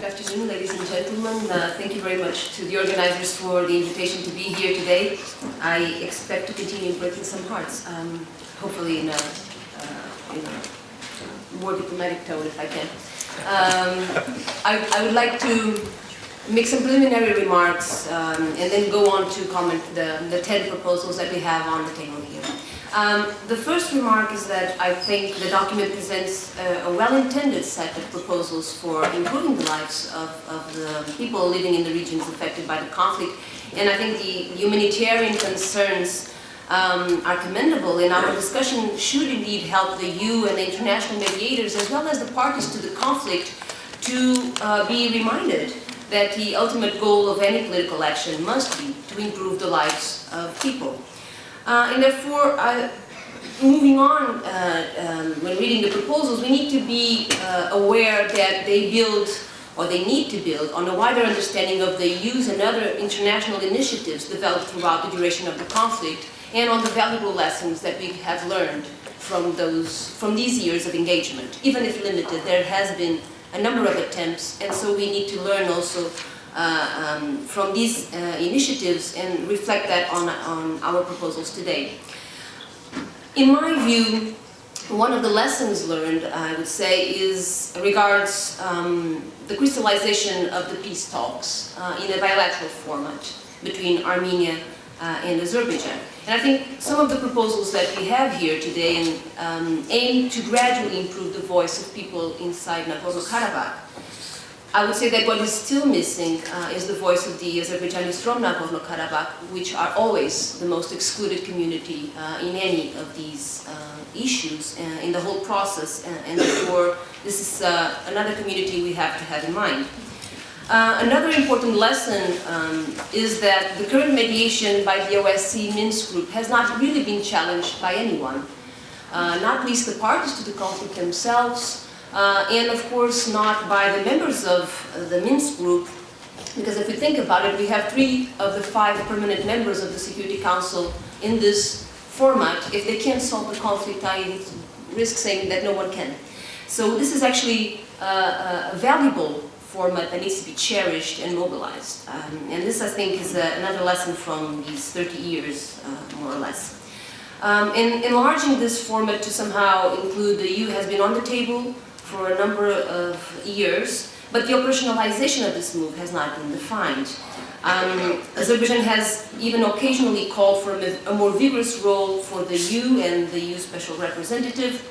Good afternoon, ladies and gentlemen. Thank you very much to the organizers for the invitation to be here today. I expect to continue breaking some hearts, hopefully in a more diplomatic tone if I can. I would like to make some preliminary remarks and then go on to comment the 10 proposals that we have on the table here. The first remark is that I think the document presents a well-intended set of proposals for improving the lives of the people living in the regions affected by the conflict, and I think the humanitarian concerns are commendable, and our discussion should indeed help the EU and the international mediators as well as the parties to the conflict to be reminded that the ultimate goal of any political action must be to improve the lives of people. And therefore, moving on, when reading the proposals, we need to be aware that they build, or they need to build, on a wider understanding of the EU's and other international initiatives developed throughout the duration of the conflict, and on the valuable lessons that we have learned from these years of engagement. Even if limited, there has been a number of attempts, and so we need to learn also from these initiatives and reflect that on our proposals today. In my view, one of the lessons learned, I would say, regards the crystallization of the peace talks in a bilateral format between Armenia and Azerbaijan. And I think some of the proposals that we have here today aim to gradually improve the voice of people inside Nagorno-Karabakh. I would say that what is still missing is the voice of the Azerbaijanis from Nagorno-Karabakh, which are always the most excluded community in any of these issues in the whole process, and therefore this is another community we have to have in mind. Another important lesson is that the current mediation by the OSCE Minsk group has not really been challenged by anyone, not least the parties to the conflict themselves, and of course not by the members of the Minsk group, because if we think about it, we have 3 of the 5 permanent members of the Security Council in this format. If they can't solve the conflict, I risk saying that no one can. So this is actually a valuable format that needs to be cherished and mobilized. And this, I think, is another lesson from these 30 years, more or less. And enlarging this format to somehow include the EU has been on the table for a number of years, but the operationalization of this move has not been defined. Azerbaijan has even occasionally called for a more vigorous role for the EU and the EU Special Representative,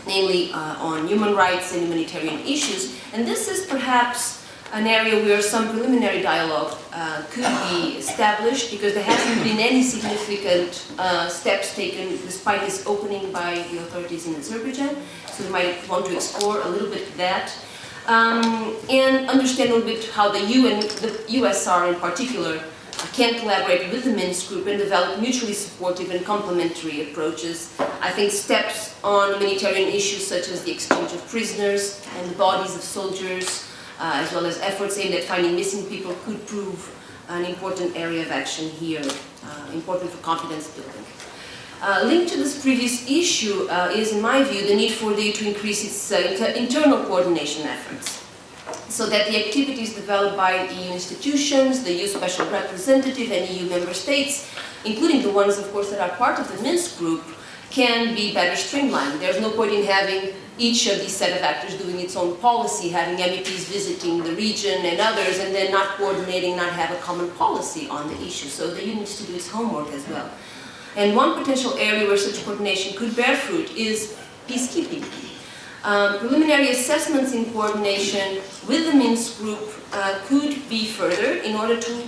namely on human rights and humanitarian issues. And this is perhaps an area where some preliminary dialogue could be established, because there hasn't been any significant steps taken despite this opening by the authorities in Azerbaijan. So we might want to explore a little bit that. And understand a little bit how the EU and the USR in particular can collaborate with the Minsk group and develop mutually supportive and complementary approaches. I think steps on humanitarian issues such as the exchange of prisoners and the bodies of soldiers, as well as efforts aimed at finding missing people, could prove an important area of action here, important for confidence building. Linked to this previous issue is, in my view, the need for the EU to increase its internal coordination efforts, so that the activities developed by EU institutions, the EU Special Representative and EU member states, including the ones, of course, that are part of the Minsk group, can be better streamlined. There's no point in having each of these set of actors doing its own policy, having MEPs visiting the region and others, and then not coordinating, not have a common policy on the issue. So the EU needs to do its homework as well. And one potential area where such coordination could bear fruit is peacekeeping. Preliminary assessments in coordination with the Minsk group could be furthered in order to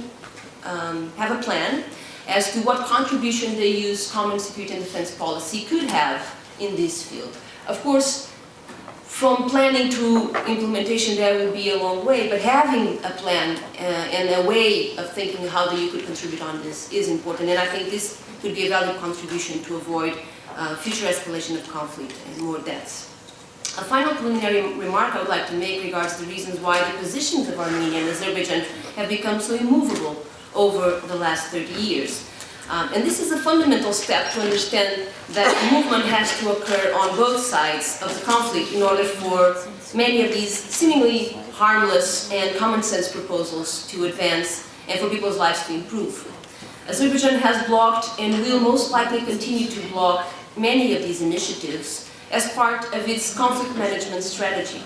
have a plan as to what contribution the EU's common security and defense policy could have in this field. Of course, from planning to implementation, there will be a long way, but having a plan and a way of thinking how the EU could contribute on this is important, and I think this could be a valuable contribution to avoid future escalation of conflict and more deaths. A final preliminary remark I would like to make regards the reasons why the positions of Armenia and Azerbaijan have become so immovable over the last 30 years. And this is a fundamental step to understand that movement has to occur on both sides of the conflict in order for many of these seemingly harmless and common sense proposals to advance and for people's lives to improve. Azerbaijan has blocked and will most likely continue to block many of these initiatives as part of its conflict management strategy,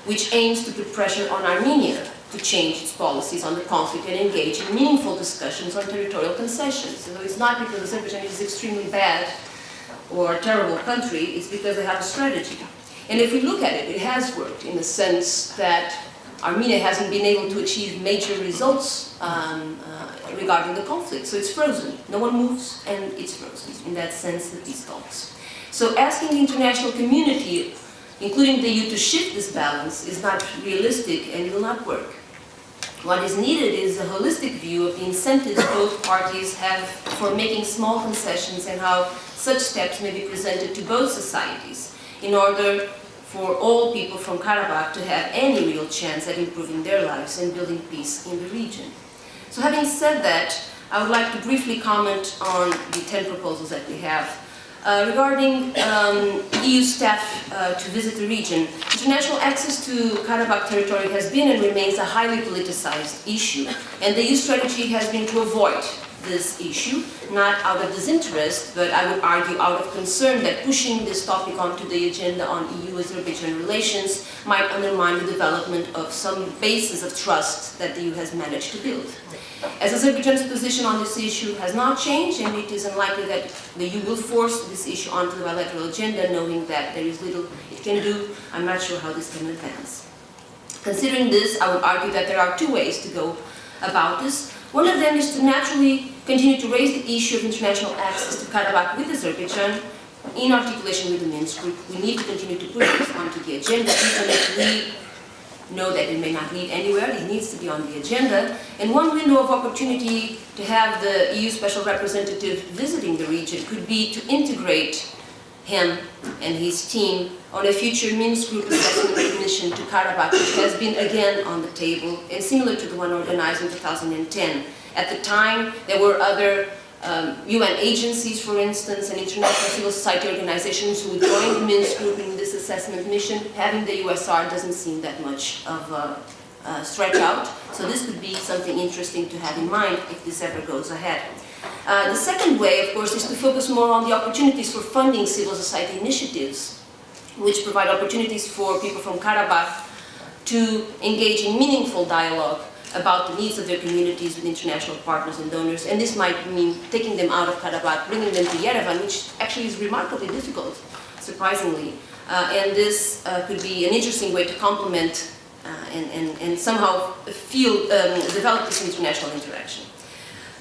which aims to put pressure on Armenia to change its policies on the conflict and engage in meaningful discussions on territorial concessions. So it's not because Azerbaijan is extremely bad or a terrible country, it's because they have a strategy. And if we look at it, it has worked in the sense that Armenia hasn't been able to achieve major results regarding the conflict. So it's frozen. No one moves and it's frozen. In that sense, the peace talks. So asking the international community, including the EU, to shift this balance is not realistic and will not work. What is needed is a holistic view of the incentives both parties have for making small concessions and how such steps may be presented to both societies in order for all people from Karabakh to have any real chance at improving their lives and building peace in the region. So having said that, I would like to briefly comment on the 10 proposals that we have. Regarding EU staff to visit the region, international access to Karabakh territory has been and remains a highly politicized issue, and the EU strategy has been to avoid this issue, not out of disinterest, but I would argue out of concern that pushing this topic onto the agenda on EU-Azerbaijan relations might undermine the development of some basis of trust that the EU has managed to build. As Azerbaijan's position on this issue has not changed, and it is unlikely that the EU will force this issue onto the bilateral agenda, knowing that there is little it can do, I'm not sure how this can advance. Considering this, I would argue that there are two ways to go about this. One of them is to naturally continue to raise the issue of international access to Karabakh with Azerbaijan in articulation with the Minsk Group. We need to continue to put this onto the agenda, even if we know that it may not lead anywhere. It needs to be on the agenda. And one window of opportunity to have the EU Special Representative visiting the region could be to integrate him and his team on a future Minsk Group assessment mission to Karabakh, which has been again on the table and similar to the one organized in 2010. At the time, there were other UN agencies, for instance, and international civil society organizations who joined the Minsk Group in this assessment mission. Having the USR doesn't seem that much of a stretch out, so this could be something interesting to have in mind if this ever goes ahead. The second way, of course, is to focus more on the opportunities for funding civil society initiatives, which provide opportunities for people from Karabakh to engage in meaningful dialogue about the needs of their communities with international partners and donors. And this might mean taking them out of Karabakh, bringing them to Yerevan, which actually is remarkably difficult, surprisingly. And this could be an interesting way to complement and somehow develop this international interaction.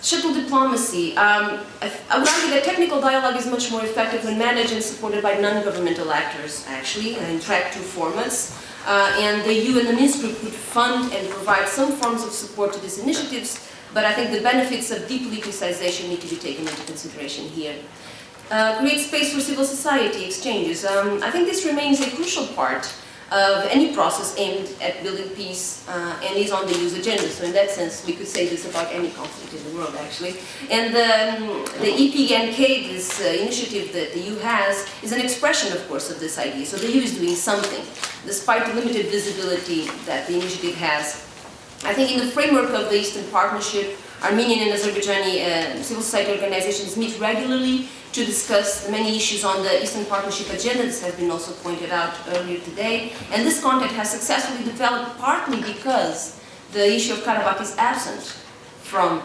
Shuttle diplomacy. I would argue that technical dialogue is much more effective when managed and supported by non-governmental actors, actually, in track 2 formats. And the EU and the Minsk Group could fund and provide some forms of support to these initiatives, but I think the benefits of depoliticization need to be taken into consideration here. Create space for civil society exchanges. I think this remains a crucial part of any process aimed at building peace and is on the EU's agenda. So in that sense, we could say this about any conflict in the world, actually. And the EPNK, this initiative that the EU has, is an expression, of course, of this idea. So the EU is doing something, despite the limited visibility that the initiative has. I think in the framework of the Eastern Partnership, Armenian and Azerbaijani civil society organizations meet regularly to discuss the many issues on the Eastern Partnership agenda. This has been also pointed out earlier today. And this contact has successfully developed partly because the issue of Karabakh is absent from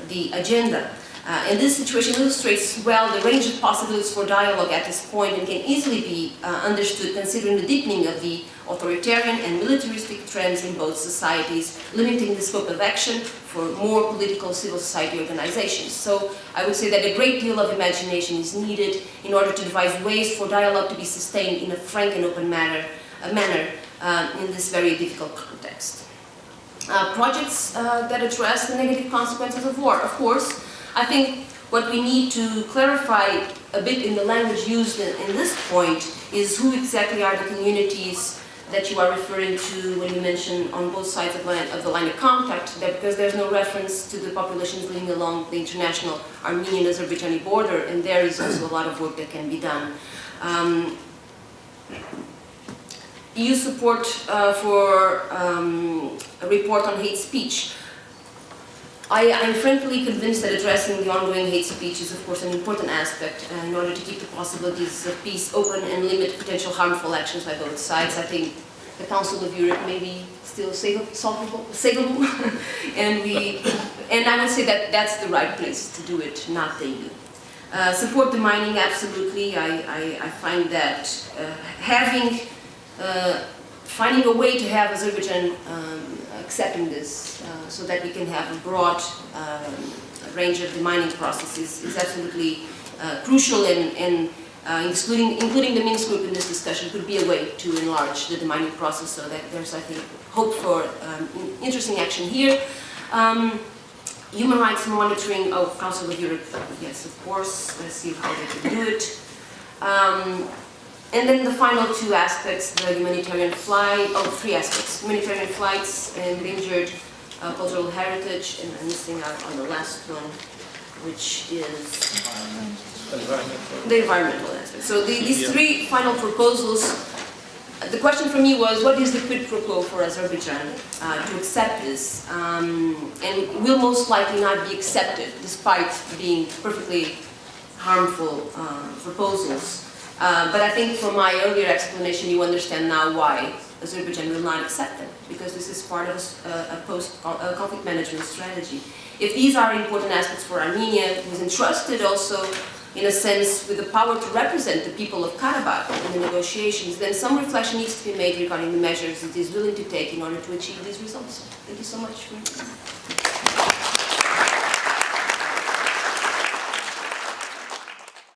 the agenda. And this situation illustrates well the range of possibilities for dialogue at this point and can easily be understood considering the deepening of the authoritarian and militaristic trends in both societies, limiting the scope of action for more political civil society organizations. So I would say that a great deal of imagination is needed in order to devise ways for dialogue to be sustained in a frank and open manner in this very difficult context. Projects that address the negative consequences of war, of course. I think what we need to clarify a bit in the language used in this point is who exactly are the communities that you are referring to when you mention on both sides of the line of contact, that because there's no reference to the populations living along the international Armenian-Azerbaijani border, and there is also a lot of work that can be done. EU support for a report on hate speech. I'm frankly convinced that addressing the ongoing hate speech is, of course, an important aspect in order to keep the possibilities of peace open and limit potential harmful actions by both sides. I think the Council of Europe may be still savable, and I would say that that's the right place to do it, not the EU. Support the mining, absolutely. I find that finding a way to have Azerbaijan accepting this so that we can have a broad range of the mining processes is absolutely crucial, and including the Minsk group in this discussion could be a way to enlarge the mining process, so that there's, I think, hope for interesting action here. Human rights monitoring, Council of Europe, yes, of course, let's see how they can do it. And then the final two aspects, the humanitarian flight, three aspects, humanitarian flights, endangered cultural heritage, and I'm missing out on the last one, which is the environmental aspect. So these three final proposals, the question for me was, what is the quid pro quo for Azerbaijan to accept this, and will most likely not be accepted, despite being perfectly harmful proposals. But I think from my earlier explanation, you understand now why Azerbaijan will not accept them, because this is part of a post-conflict management strategy. If these are important aspects for Armenia, who is entrusted also, in a sense, with the power to represent the people of Karabakh in the negotiations, then some reflection needs to be made regarding the measures it is willing to take in order to achieve these results. Thank you so much.